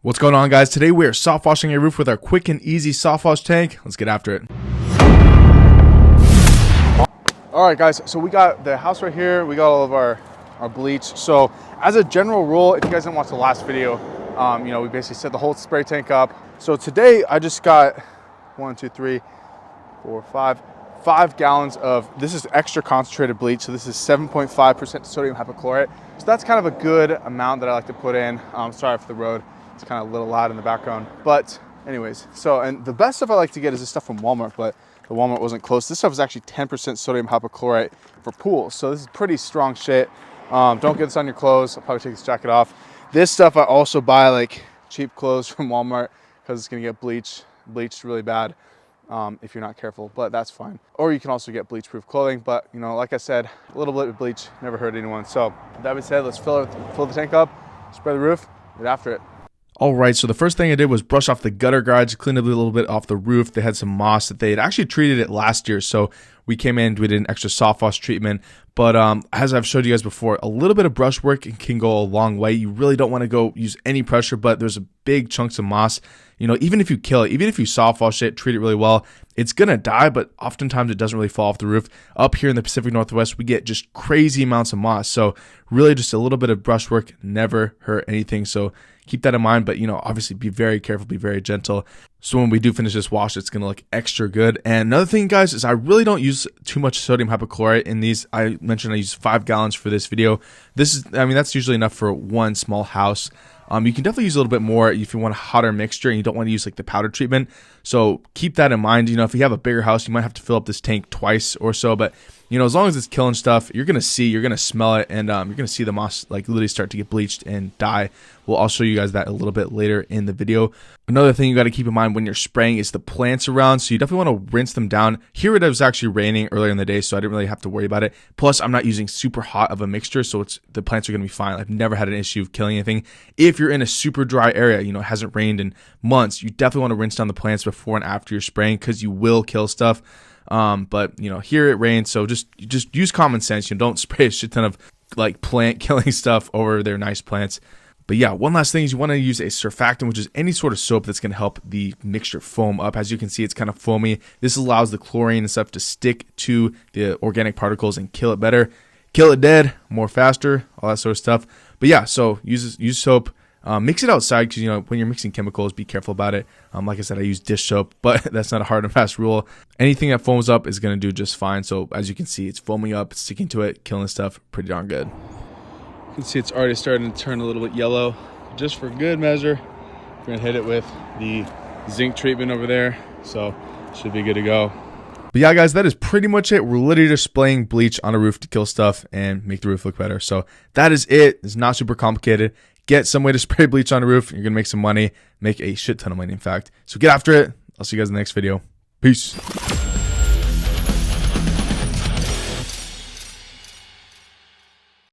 What's going on, guys? Today we are soft washing a roof with our quick and easy soft wash tank. Let's get after it. All right, guys, so we got the house right here. We got all of our bleach. So as a general rule, if you guys didn't watch the last video, we basically set the whole spray tank up. So today I just got 5 gallons of, this is extra concentrated bleach. So this is 7.5% sodium hypochlorite. So that's kind of a good amount that I like to put in. Sorry for the road. It's kind of a little loud in the background, but anyways, and the best stuff I like to get is this stuff from Walmart, but the Walmart wasn't close. This stuff is actually 10% sodium hypochlorite for pools. So this is pretty strong shit. Don't get this on your clothes. I'll probably take this jacket off. This stuff I also buy like cheap clothes from Walmart because it's gonna get bleached really bad if you're not careful, but that's fine. Or you can also get bleach proof clothing, but like I said, a little bit of bleach never hurt anyone. So that being said, let's fill the tank up, spray the roof, get after it. Alright, so the first thing I did was brush off the gutter guards, clean up a little bit off the roof. They had some moss that they had actually treated it last year, so we came in, we did an extra soft wash treatment. But as I've showed you guys before, a little bit of brush work can go a long way. You really don't want to go use any pressure, but there's a big chunks of moss. Even if you kill it, even if you soft wash it, treat it really well, it's gonna die, but oftentimes it doesn't really fall off the roof. Up here in the Pacific Northwest, we get just crazy amounts of moss. So really just a little bit of brush work never hurt anything. So keep that in mind, but obviously be very careful, be very gentle. So when we do finish this wash, it's gonna look extra good. And another thing, guys, is I really don't use too much sodium hypochlorite in these. I mentioned I use 5 gallons for this video. That's usually enough for one small house. You can definitely use a little bit more if you want a hotter mixture and you don't want to use like the powder treatment. So keep that in mind. If you have a bigger house, you might have to fill up this tank twice or so, but as long as it's killing stuff, you're going to smell it, and you're going to see the moss like literally start to get bleached and die. I'll show you guys that a little bit later in the video. Another thing you got to keep in mind when you're spraying is the plants around. So you definitely want to rinse them down. Here it was actually raining earlier in the day, so I didn't really have to worry about it. Plus, I'm not using super hot of a mixture, so the plants are going to be fine. I've never had an issue of killing anything. If you're in a super dry area, it hasn't rained in months, you definitely want to rinse down the plants before and after you're spraying because you will kill stuff. But here it rains, so just use common sense. Don't spray a shit ton of like plant killing stuff over their nice plants. But yeah, one last thing is you want to use a surfactant, which is any sort of soap that's going to help the mixture foam up. As you can see, it's kind of foamy. This allows the chlorine and stuff to stick to the organic particles and kill it better, kill it dead, more faster, all that sort of stuff. But yeah, so use soap. Mix it outside because, when you're mixing chemicals, be careful about it. Like I said, I use dish soap, but that's not a hard and fast rule. Anything that foams up is going to do just fine. So as you can see, it's foaming up, it's sticking to it, killing stuff pretty darn good. You can see it's already starting to turn a little bit yellow. Just for good measure, we're going to hit it with the zinc treatment over there. So should be good to go. But yeah, guys, that is pretty much it. We're literally just spraying bleach on a roof to kill stuff and make the roof look better. So that is it. It's not super complicated. Get some way to spray bleach on the roof. You're going to make some money, make a shit ton of money, in fact. So get after it. I'll see you guys in the next video. Peace.